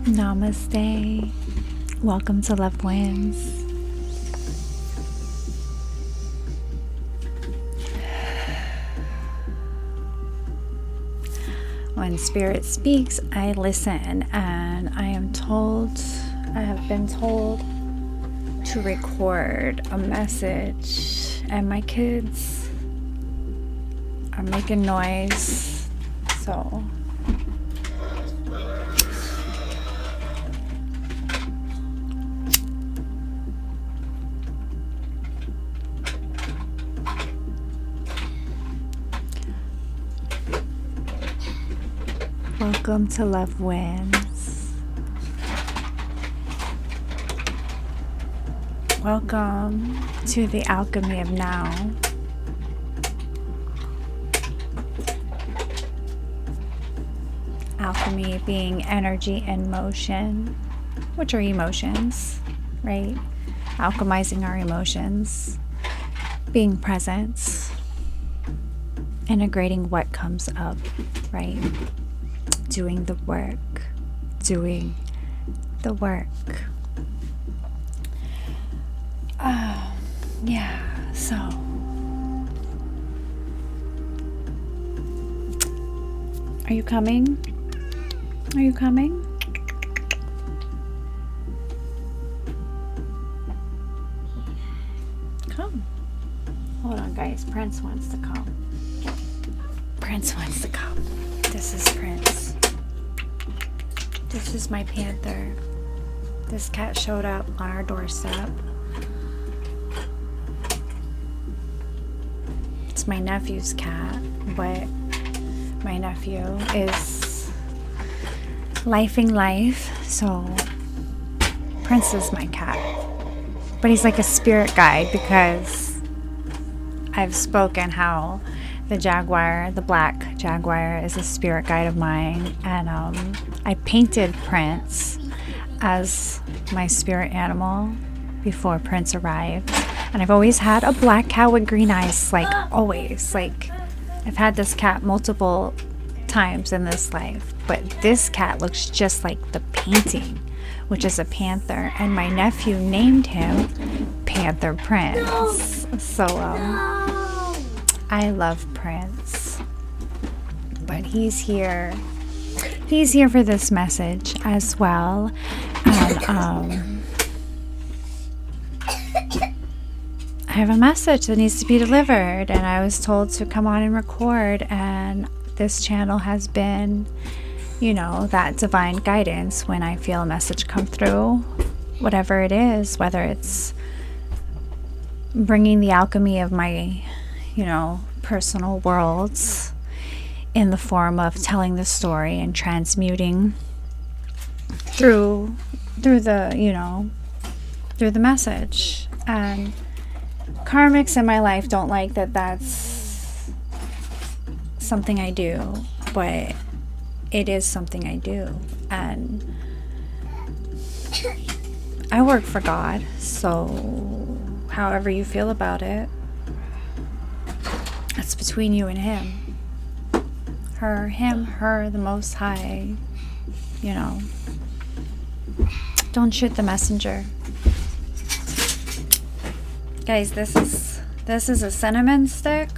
Namaste. Welcome to Love Wins. When Spirit speaks, I listen, and I have been told to record a message, and my kids are making noise, so welcome to Love Wins. Welcome to the alchemy of now. Alchemy being energy and motion, which are emotions, right? Alchemizing our emotions, being present, integrating what comes up, right? Doing the work. Yeah, so are you coming? Come. Hold on, guys. Prince wants to come. This is Prince. This is my panther. This cat showed up on our doorstep. It's my nephew's cat, but my nephew is lifing life, so Prince is my cat. But he's like a spirit guide because I've spoken how the black jaguar is a spirit guide of mine, and I painted Prince as my spirit animal before Prince arrived. And I've always had a black cat with green eyes, like always. Like, I've had this cat multiple times in this life, but this cat looks just like the painting, which is a panther, and my nephew named him Panther Prince. So I love Prince, but he's here for this message as well. And I have a message that needs to be delivered, and I was told to come on and record, and this channel has been, that divine guidance when I feel a message come through, whatever it is, whether it's bringing the alchemy of my personal worlds in the form of telling the story and transmuting through the message. And karmics in my life don't like that that's something I do, but it is something I do, and I work for God, so however you feel about it, it's between you and him. Her, the Most High. Don't shoot the messenger. Guys, this is a cinnamon stick,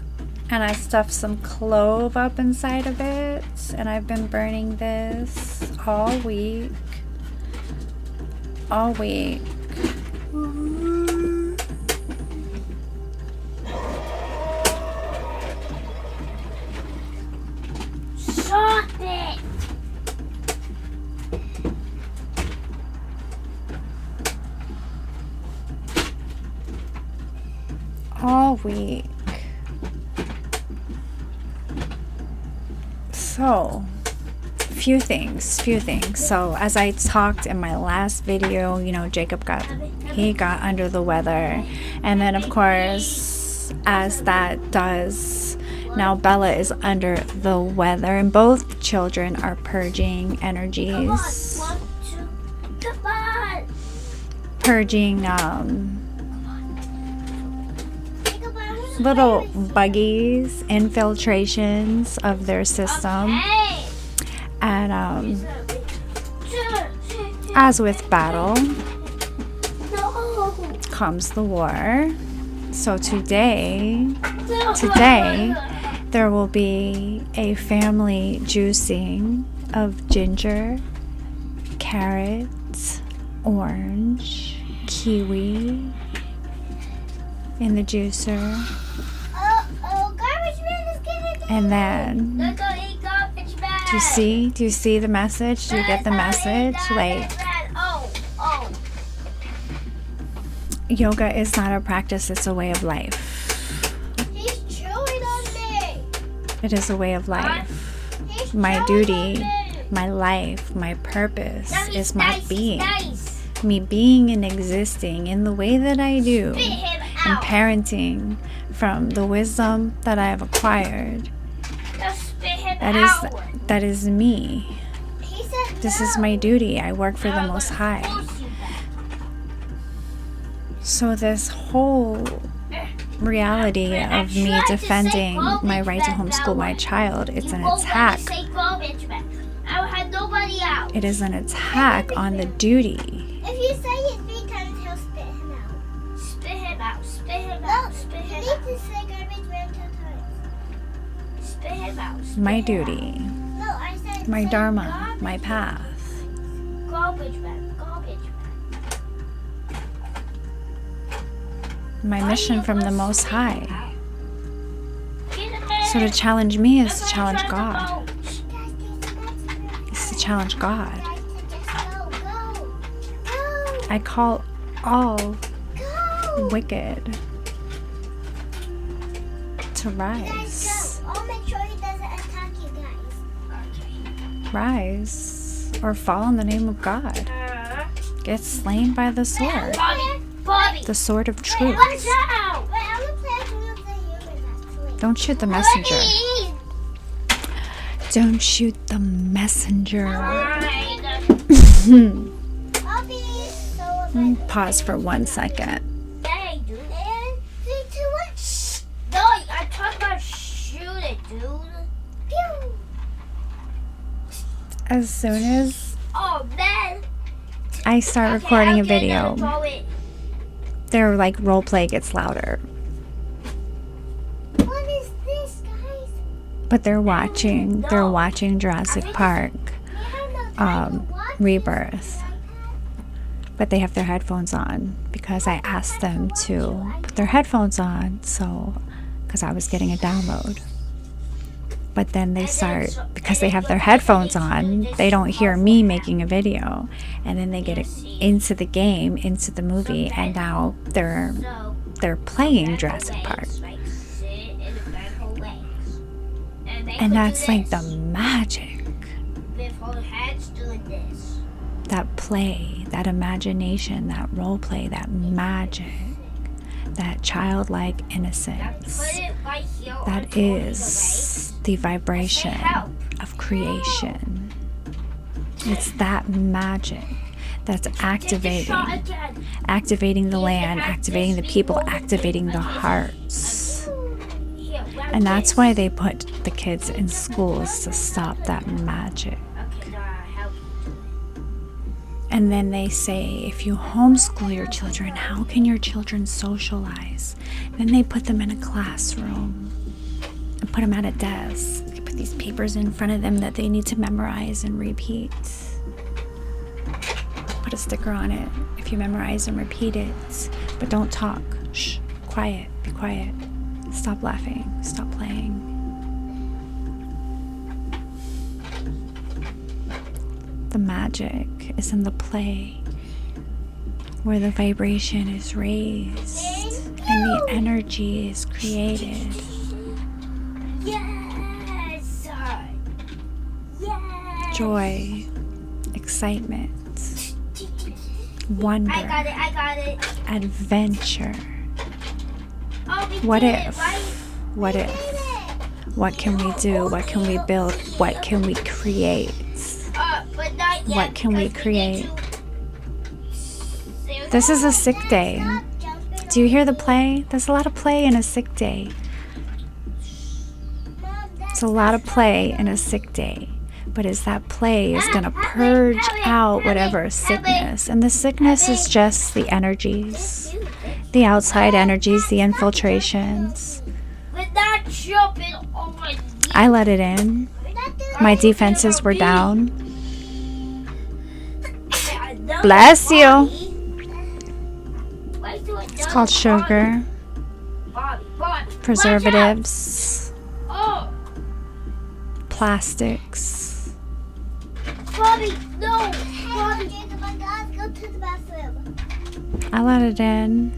and I stuffed some clove up inside of it, and I've been burning this all week. Stop it! All week. So, few things. So, as I talked in my last video, Jacob got under the weather, and then of course, as that does, now Bella is under the weather, and both children are purging energies, purging little buggies, infiltrations of their system. And As with battle comes the war. So today there will be a family juicing of ginger, carrots, orange, kiwi in the juicer. And then do you see the message? Do you get the message? Like, yoga is not a practice, it's a way of life. He's chewing on me. It is a way of life. My duty, my life, my purpose is my being. Me being and existing in the way that I do, and parenting from the wisdom that I have acquired. That is me. This is my duty. I work for the Most High. So this whole reality of me defending my right to homeschool my child, it's an attack. It is an attack on the duty. If you say it 3 times, he'll spit him out. Spit him out. Spit him out. Spit him out. You need to say garbage man 2 times. Spit him out. My duty. No, I said My dharma. My path. Garbage man. Garbage man. My mission from the Most High. So to challenge me is to challenge God. It's to challenge God. I call all wicked to rise. I'll make sure he doesn't attack you guys. Rise or fall in the name of God. Get slain by the sword. Bobby. The sword of truth. Watch out! Wait, I'm gonna play as one of the humans actually. Don't shoot the messenger. Don't shoot the messenger. Bobby. So Pause for 1 second. yeah, dude. And 3, 2, 1. Shh. No, I talked about shoot it, dude. Pew. As soon as Oh man. I start recording a I'll get video, another bullet. their like role play gets louder. What is this, guys? But they're watching Jurassic Park Rebirth. But they have their headphones on because I asked them to put their headphones on, so because I was getting a download. But then they start, because they have their headphones on, they don't hear me making a video, and then they get into the game, into the movie, and now they're playing Jurassic Park. And that's like the magic. That play, that imagination, that role play, that magic, that childlike innocence. That is the vibration of creation. It's that magic that's activating the land, activating the people, activating the hearts. And that's why they put the kids in schools, to stop that magic. And then they say, if you homeschool your children, how can your children socialize? Then they put them in a classroom and put them at a desk. They put these papers in front of them that they need to memorize and repeat. Put a sticker on it if you memorize and repeat it. But don't talk. Shh. Quiet. Be quiet. Stop laughing. Stop playing. The magic is in the play, where the vibration is raised and the energy is created. Yes! Yes! Joy, excitement, wonder, I got it. adventure. Oh, we What did it, if? right? What We if? did it. What can we do? What can we build? What can we create? But not yet, What can we because create? need to- This is a sick day. Do you hear the play? There's a lot of play in a sick day. It's a lot of play in a sick day. But is that play is going to purge out whatever sickness. And the sickness is just the energies, the outside energies, the infiltrations. I let it in. My defenses were down. Bless you. It's called sugar, preservatives, plastics. Bobby, no! Bobby, go to the bathroom. I let it in.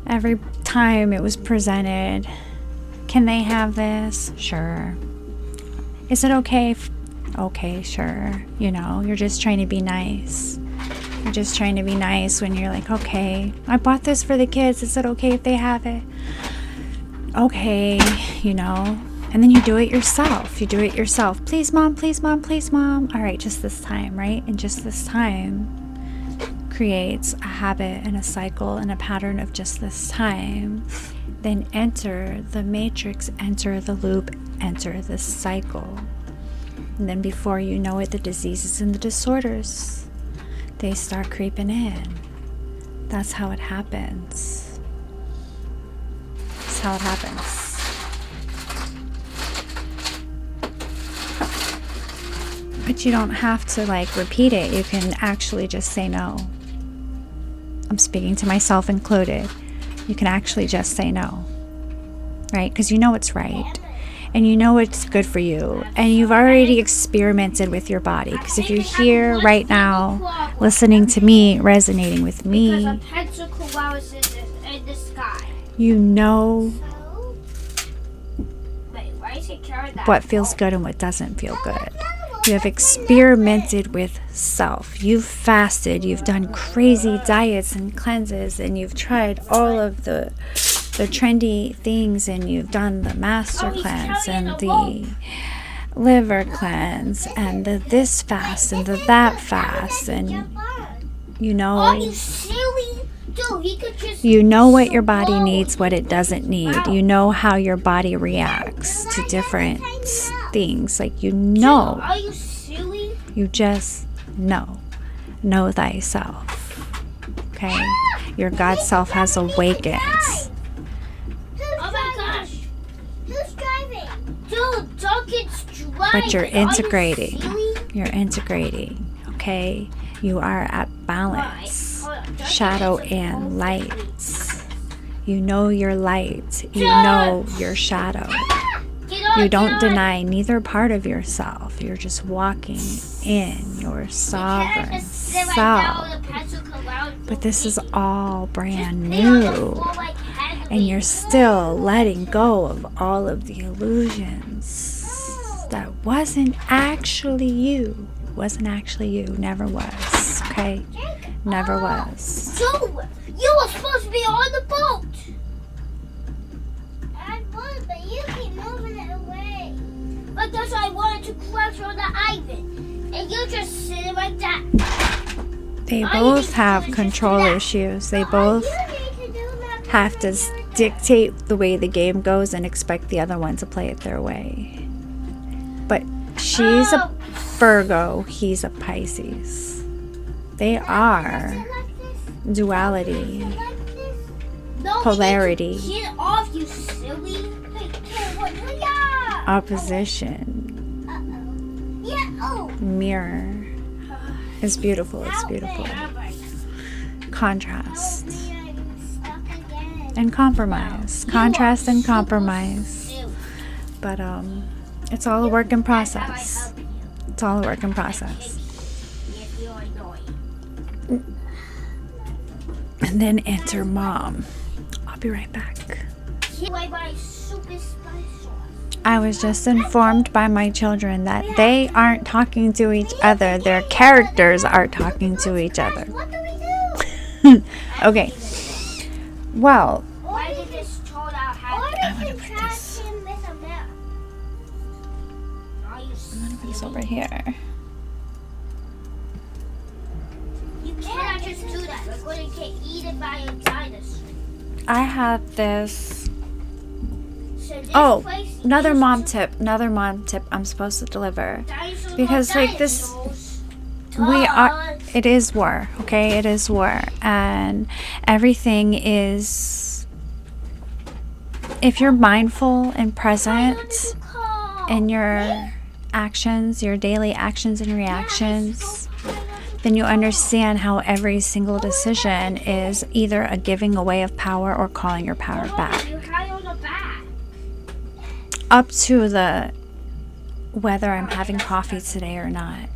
Every time it was presented, can they have this? Sure. Is it okay? Okay, sure. You know, you're just trying to be nice. You're just trying to be nice when you're like, okay, I bought this for the kids. Is it okay if they have it? Okay, you know. And then you do it yourself. You do it yourself. Please, mom, please, mom, please, mom. All right, just this time, right? And just this time creates a habit and a cycle and a pattern of just this time. Then enter the matrix, enter the loop, enter the cycle. And then before you know it, the diseases and the disorders, they start creeping in. That's how it happens. That's how it happens. But you don't have to like repeat it. You can actually just say no. I'm speaking to myself included. You can actually just say no, right? Because you know it's right. And you know it's good for you. And you've already experimented with your body. Because if you're here right now, listening to me, resonating with me, you know what feels good and what doesn't feel good. You have experimented with self. You've fasted. You've done crazy diets and cleanses. And you've tried all of the trendy things. And you've done the master cleanse and the liver cleanse and the this fast and the that fast. And you know, you know what your body needs, what it doesn't need. You know how your body reacts to different things. Like, you know. Are you silly? You just know. Know thyself. Okay? Your God self has awakened. Oh my gosh. Who's driving? Dude, Duncan's driving. But you're integrating. You're integrating. Okay? You are at balance. Shadow and light. You know your light. You know your shadow. You don't deny neither part of yourself. You're just walking in your sovereign self. But this is all brand new. And you're still letting go of all of the illusions that wasn't actually you. Wasn't actually you. Never was. Okay? Never was. So, you were supposed to be on the boat. I was, but you keep moving it away. Because I wanted to crash on the island. And you just sitting like that. They both have control issues. They both have to dictate the way the game goes and expect the other one to play it their way. But she's a Virgo, he's a Pisces. They are duality, polarity, opposition, mirror. It's beautiful, it's beautiful. Contrast and compromise. Contrast and compromise. But it's all a work in process. It's all a work in process. And then enter mom. I'll be right back. I was just informed by my children that they aren't talking to each other. Their characters are talking to each other. Okay. Well, I'm going to put this. I'm going to put this over here. You cannot just do that. We're going to get eaten by a dinosaur. I have this Oh, another mom tip I'm supposed to deliver. Because like this, it is war, okay? It is war. And everything is, if you're mindful and present in your actions, your daily actions and reactions, then you understand how every single decision is either a giving away of power or calling your power back. Up to the whether I'm having coffee today or not.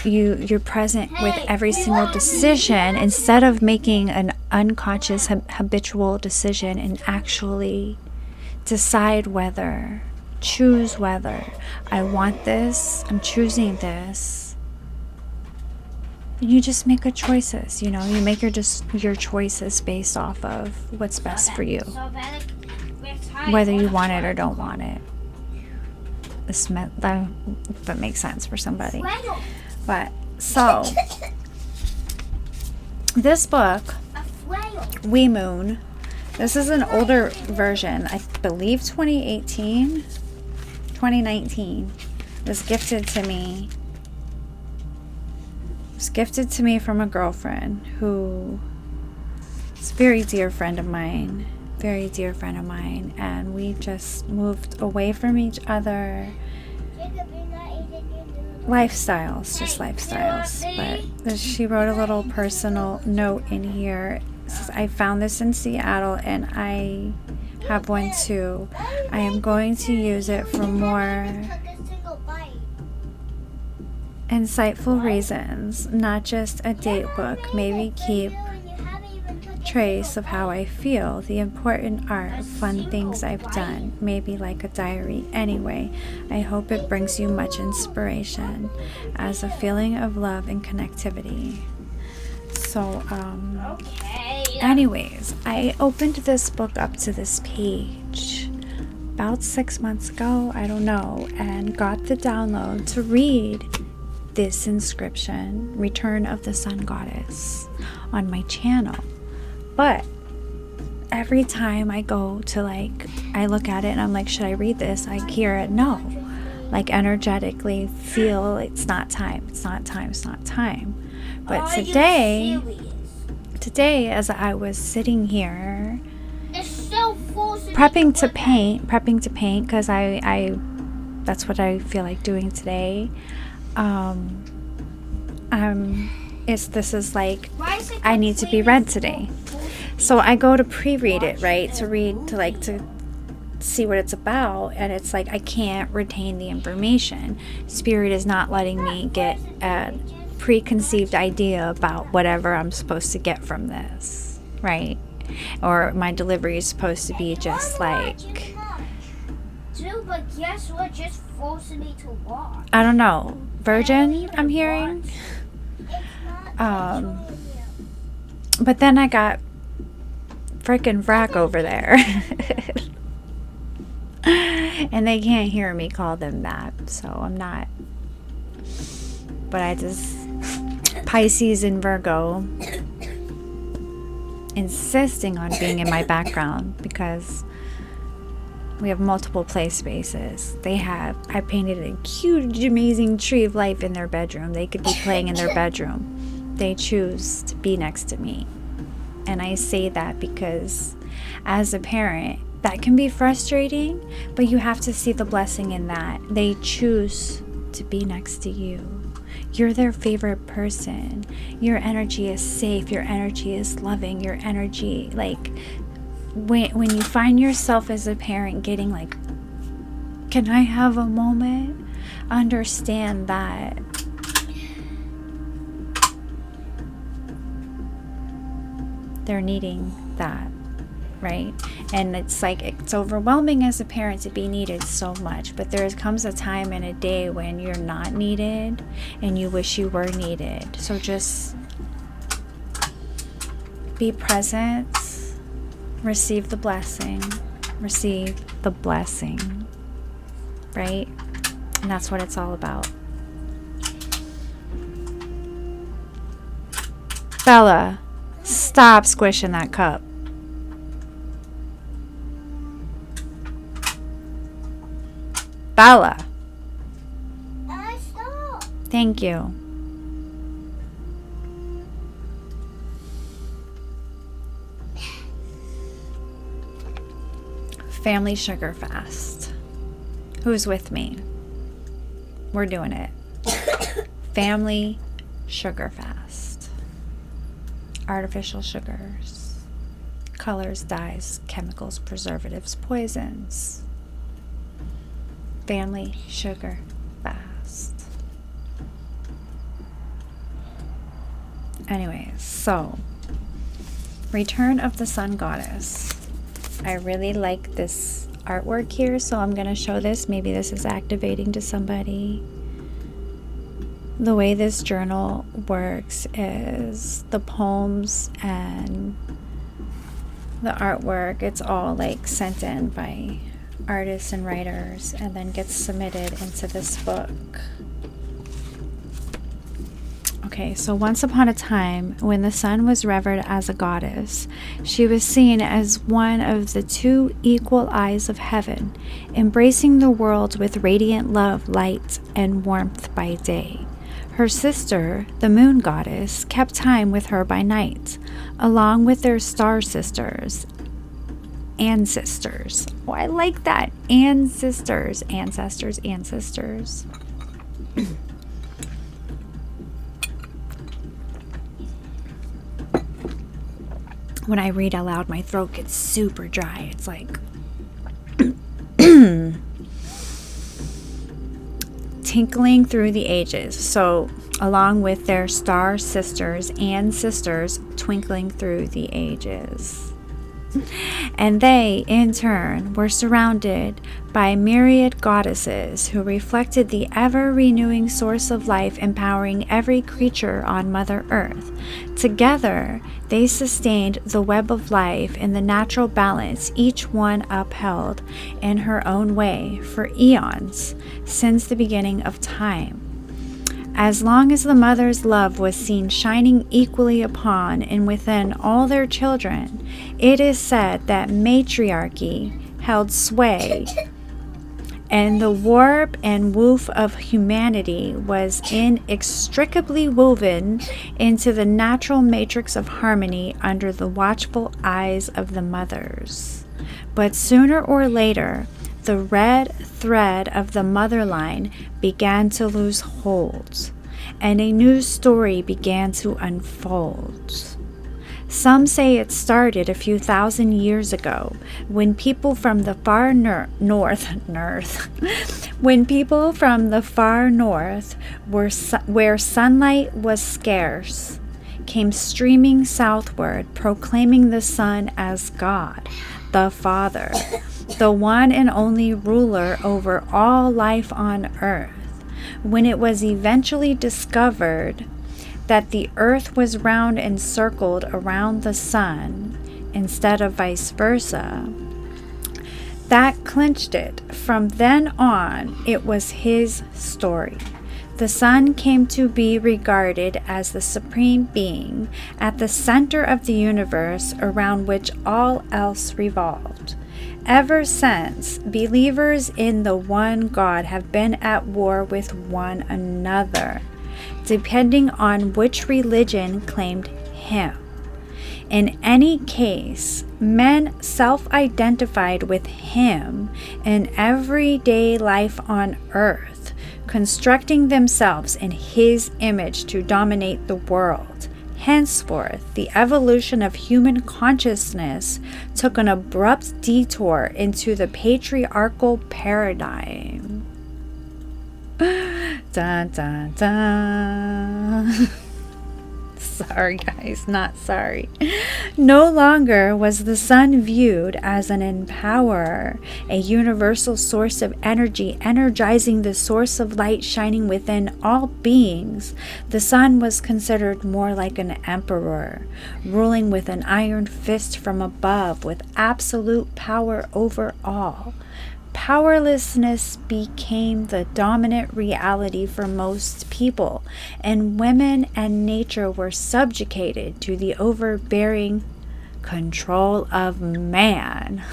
You're present with every single decision instead of making an unconscious habitual decision and actually decide choose whether I want this, I'm choosing this. You just make good choices, you make your choices based off of what's best for you, whether you want it or don't want it. That makes sense for somebody. But so this book, We Moon, this is an older version, I believe 2019, was gifted to me. It was gifted to me from a girlfriend who is a very dear friend of mine, and we just moved away from each other. Lifestyles, but she wrote a little personal note in here. It says, I found this in Seattle and I have one too. I am going to use it for more insightful reasons, not just a date book. Maybe keep trace of how I feel, the important art, fun things I've done, maybe like a diary. Anyway, I hope it brings you much inspiration as a feeling of love and connectivity. So, anyways, I opened this book up to this page about 6 months ago, I don't know, and got the download to read this inscription, Return of the Sun Goddess, on my channel. But every time I go to I look at it and I'm like, should I read this? I hear it, no. Energetically feel it's not time. But today, as I was sitting here, prepping to paint, because I that's what I feel like doing today. This is I need to be read today. So I go to pre-read it, right? To see what it's about, and it's I can't retain the information. Spirit is not letting me get a preconceived idea about whatever I'm supposed to get from this, right? Or my delivery is supposed to be just but guess what? Just forcing me to walk. I don't know, virgin, I'm hearing. But then I got freaking Vrac over there. And they can't hear me call them that, so I'm not. But I just, Pisces and Virgo, insisting on being in my background because we have multiple play spaces. I painted a huge, amazing tree of life in their bedroom. They could be playing in their bedroom. They choose to be next to me. And I say that because as a parent, that can be frustrating, but you have to see the blessing in that. They choose to be next to you. You're their favorite person. Your energy is safe. Your energy is loving. Your energy, when you find yourself as a parent getting can I have a moment? Understand that they're needing that, right? And it's it's overwhelming as a parent to be needed so much, but there comes a time in a day when you're not needed and you wish you were needed. So just be present, receive the blessing, right? And that's what it's all about. Bella, stop squishing that cup. Bella. Stop. Thank you. Family sugar fast. Who's with me? We're doing it. Family sugar fast. Artificial sugars, colors, dyes, chemicals, preservatives, poisons. Family sugar fast. Anyways, so Return of the Sun Goddess. I really like this artwork here, so I'm going to show this. Maybe this is activating to somebody. The way this journal works is the poems and the artwork, it's all like sent in by artists and writers and then gets submitted into this book. Okay, so once upon a time, when the sun was revered as a goddess, she was seen as one of the two equal eyes of heaven, embracing the world with radiant love, light, and warmth by day. Her sister, the moon goddess, kept time with her by night, along with their star sisters, ancestors. Oh, I like that. Ancestors. When I read aloud, my throat gets super dry. It's like tinkling through the ages. So, along with their star sisters and sisters, twinkling through the ages. And they, in turn, were surrounded by myriad goddesses who reflected the ever-renewing source of life, empowering every creature on Mother Earth. Together, they sustained the web of life in the natural balance each one upheld in her own way for eons, since the beginning of time. As long as the mother's love was seen shining equally upon and within all their children, it is said that matriarchy held sway, and the warp and woof of humanity was inextricably woven into the natural matrix of harmony under the watchful eyes of the mothers. But sooner or later, the red thread of the mother line began to lose hold, and a new story began to unfold. Some say it started a few thousand years ago, when people from the far north, where sunlight was scarce, came streaming southward, proclaiming the sun as God, the Father, the one and only ruler over all life on earth. When it was eventually discovered that the earth was round and circled around the sun instead of vice versa, that clinched it. From then on, it was his story. The sun came to be regarded as the supreme being at the center of the universe around which all else revolved. Ever since, believers in the one God have been at war with one another, depending on which religion claimed him. In any case, men self-identified with him in everyday life on earth, constructing themselves in his image to dominate the world. Henceforth, the evolution of human consciousness took an abrupt detour into the patriarchal paradigm. Dun, dun, dun. Sorry, guys, not sorry. No longer was the sun viewed as an empowerer, a universal source of energy, energizing the source of light shining within all beings. The sun was considered more like an emperor, ruling with an iron fist from above, with absolute power over all. Powerlessness became the dominant reality for most people, and women and nature were subjugated to the overbearing control of man.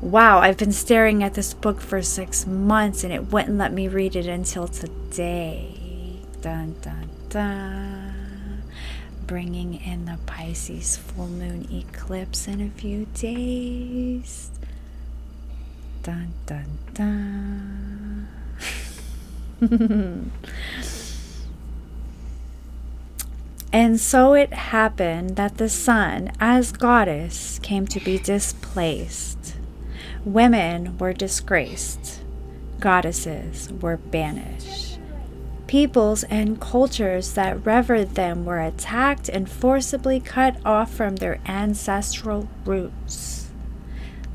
Wow, I've been staring at this book for 6 months and it wouldn't let me read it until today. Dun, dun, dun. Bringing in the Pisces full moon eclipse in a few days. Dun, dun, dun. And so it happened that the sun, as goddess, came to be displaced. Women were disgraced. Goddesses were banished. Peoples and cultures that revered them were attacked and forcibly cut off from their ancestral roots.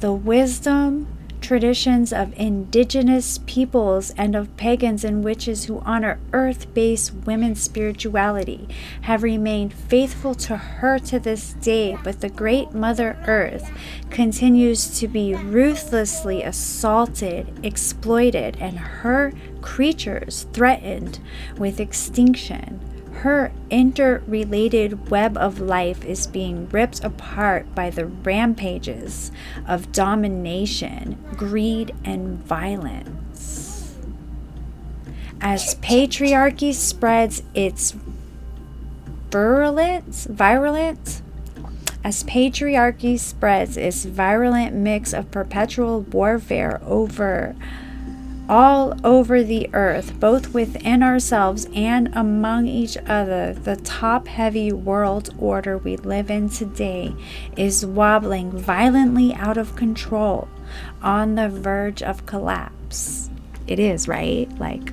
The wisdom, traditions of indigenous peoples and of pagans and witches who honor earth-based women's spirituality have remained faithful to her to this day, but the great Mother Earth continues to be ruthlessly assaulted, exploited, and her creatures threatened with extinction. Her interrelated web of life is being ripped apart by the rampages of domination, greed, and violence. As patriarchy spreads its virulent mix of perpetual warfare all over the earth, both within ourselves and among each other, the top-heavy world order we live in today is wobbling violently out of control, on the verge of collapse. It is, right? Like,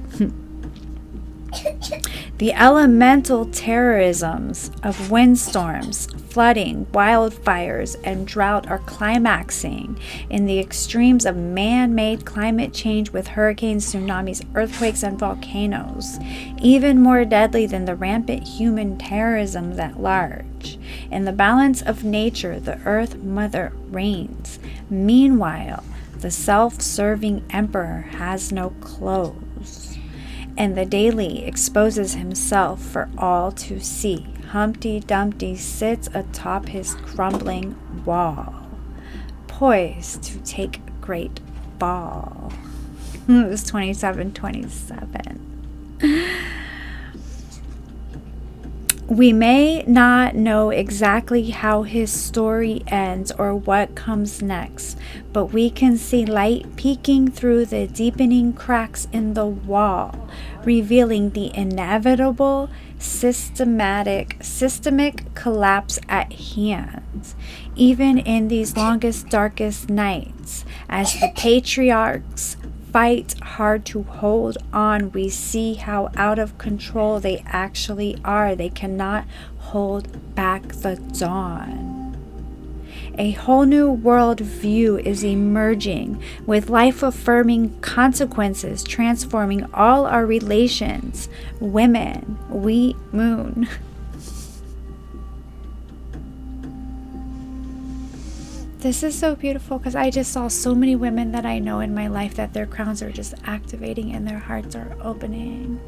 the elemental terrorisms of windstorms, flooding, wildfires, and drought are climaxing in the extremes of man-made climate change with hurricanes, tsunamis, earthquakes, and volcanoes, even more deadly than the rampant human terrorism at large. In the balance of nature, the Earth Mother reigns. Meanwhile, the self-serving emperor has no clothes, and the daily exposes himself for all to see. Humpty Dumpty sits atop his crumbling wall, poised to take a great fall. It was 27:27. We may not know exactly how his story ends or what comes next, but we can see light peeking through the deepening cracks in the wall, revealing the inevitable systemic collapse at hand. Even in these longest, darkest nights, as the patriarchs fight hard to hold on, we see how out of control they actually are. They cannot hold back the dawn. A whole new world view is emerging, with life-affirming consequences transforming all our relations. Women, we moon. This is so beautiful because I just saw so many women that I know in my life that their crowns are just activating and their hearts are opening.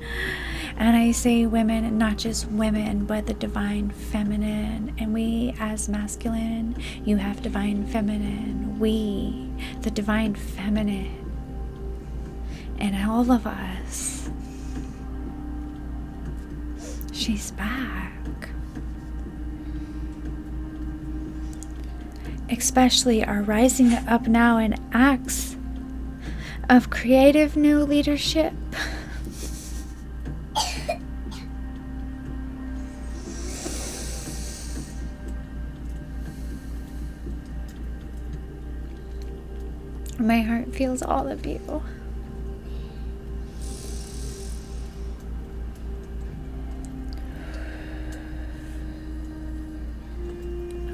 And I say women, and not just women, but the divine feminine. And we as masculine, you have divine feminine. We, the divine feminine. And all of us. She's back. Especially are rising up now in acts of creative new leadership. My heart feels all of you.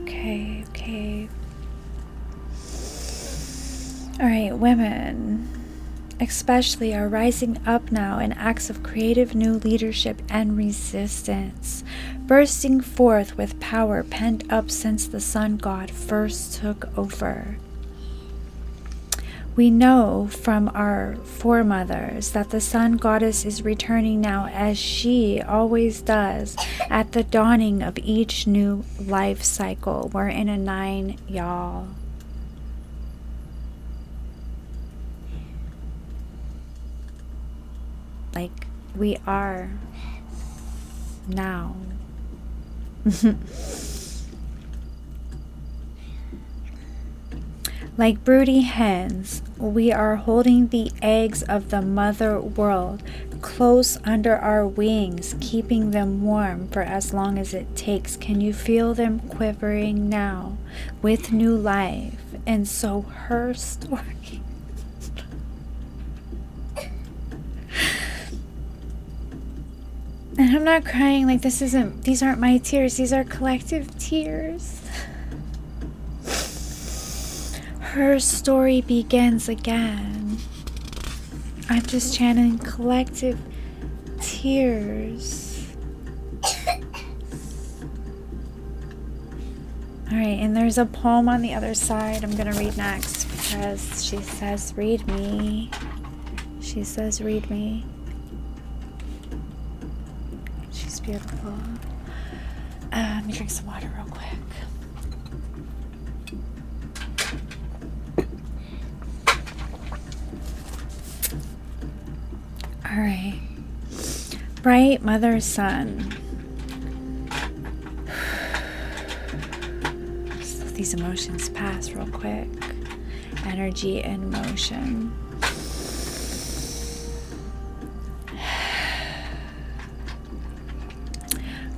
Okay. All right, women especially are rising up now in acts of creative new leadership and resistance, bursting forth with power pent up since the sun god first took over. We know from our foremothers that the sun goddess is returning now, as she always does at the dawning of each new life cycle. We're in a 9, y'all. like we are now. Like broody hens, we are holding the eggs of the mother world close under our wings, keeping them warm for as long as it takes. Can you feel them quivering now with new life? And so her story. And I'm not crying, like these aren't my tears, these are collective tears. Her story begins again. I'm just channeling collective tears. Alright, and there's a poem on the other side I'm gonna read next because she says, read me. She says, read me. She's beautiful. Let me drink some water real quick. All right. Bright mother sun. Just let these emotions pass real quick. Energy and motion.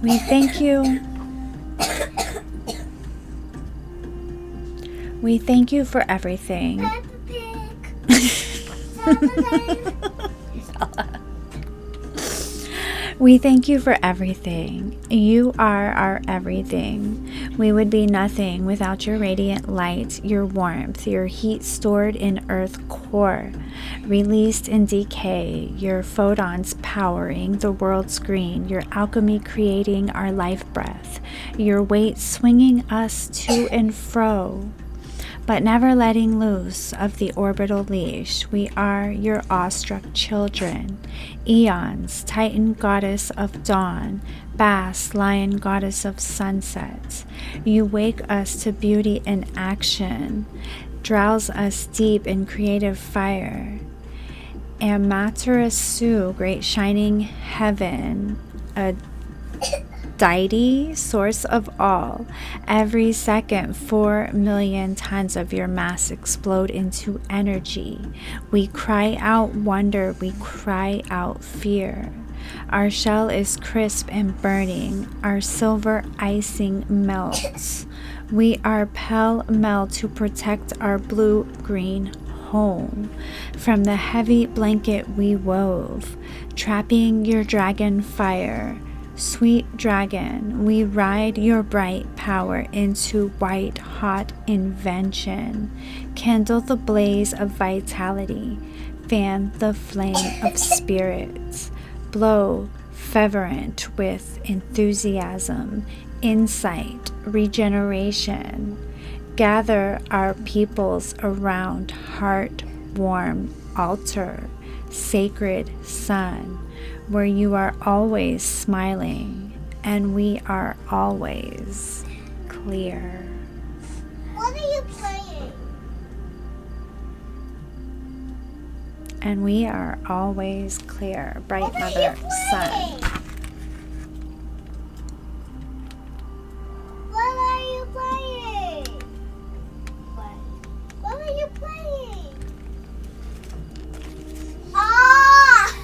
We thank you. We thank you for everything. We thank you for everything. You are our everything. We would be nothing without your radiant light, your warmth, your heat stored in earth core, released in decay, your photons powering the world's green, your alchemy creating our life breath, your weight swinging us to and fro, but never letting loose of the orbital leash. We are your awestruck children, eons, titan goddess of dawn, Bass, lion goddess of sunset. You wake us to beauty in action, drowse us deep in creative fire. Amaterasu, great shining heaven, a deity, source of all. Every second, 4 million tons of your mass explode into energy. We cry out wonder, we cry out fear. Our shell is crisp and burning. Our silver icing melts. We are pell-mell to protect our blue-green home from the heavy blanket we wove, trapping your dragon fire. Sweet dragon, we ride your bright power into white-hot invention. Kindle the blaze of vitality. Fan the flame of spirits. Blow fervent with enthusiasm, insight, regeneration. Gather our peoples around heart-warm altar, sacred sun, where you are always smiling and we are always clear. What are you playing? And we are always clear. Bright mother sun. What are you playing? What are you playing? Ah!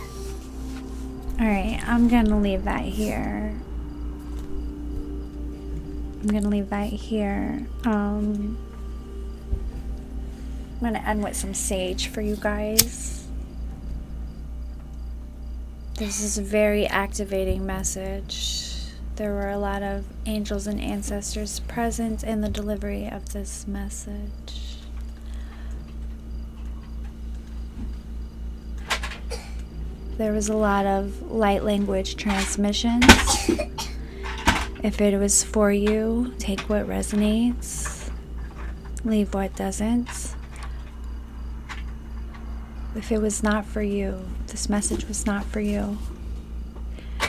Alright, I'm gonna leave that here. I'm gonna end with some sage for you guys. This is a very activating message. There were a lot of angels and ancestors present in the delivery of this message. There was a lot of light language transmissions. If it was for you, take what resonates, leave what doesn't. If it was not for you, this message was not for you,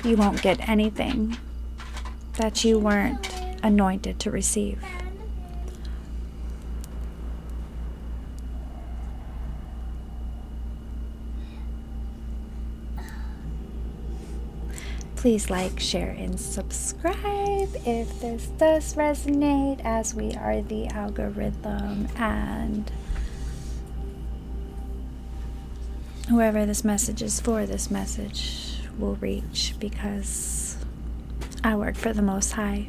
you won't get anything that you weren't anointed to receive. Please like, share, and subscribe if this does resonate, as we are the algorithm, and whoever this message is for, this message will reach, because I work for the Most High.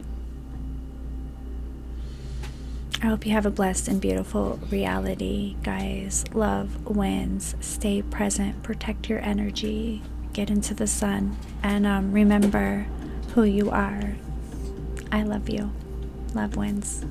I hope you have a blessed and beautiful reality, guys. Love wins. Stay present. Protect your energy. Get into the sun. And remember who you are. I love you. Love wins.